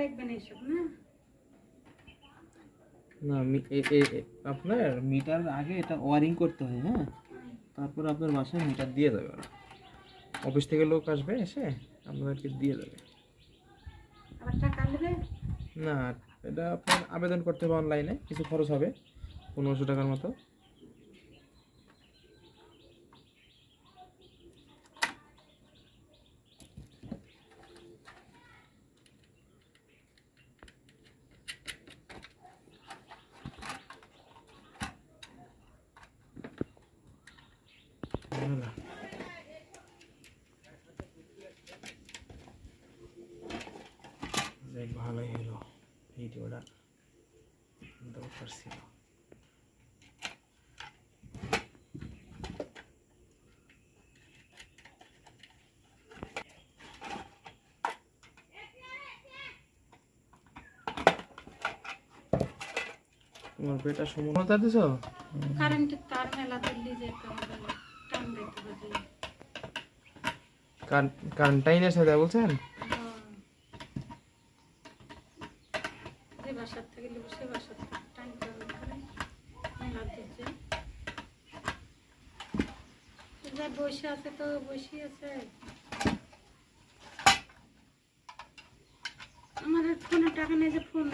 লাগবে না এসব না। না আপনার মিটার আগে এটা ওয়ারিং করতে হয়, হ্যাঁ, তারপর আপনার বাসায় মিটার দিয়ে দেবে ওরা। অফিস থেকে লোক আসবে, এসে আপনাদেরকে দিয়ে দেবে। আবার টাকা নেবে? না, এটা আপনার আবেদন করতে হবে অনলাইনে, কিছু খরচ হবে 1500 টাকার মতো। যাক, ভালোই হলো, ভিডিওটা দরকার ছিল। তোমার বেটা সমতা দিছ? কারেন্টের তার মেলা দিল্লি যেতে হবে, টান দিতে হবে। কারেন্টাইনের সাথে বলছেন? যে বাসার থেকে নেবো সে বাসার থেকে টানতে হবে করে মেলা দিচ্ছে। যা বসে আছে তো বসে আছে। আমার ফোনে টাকা নেই যে ফোন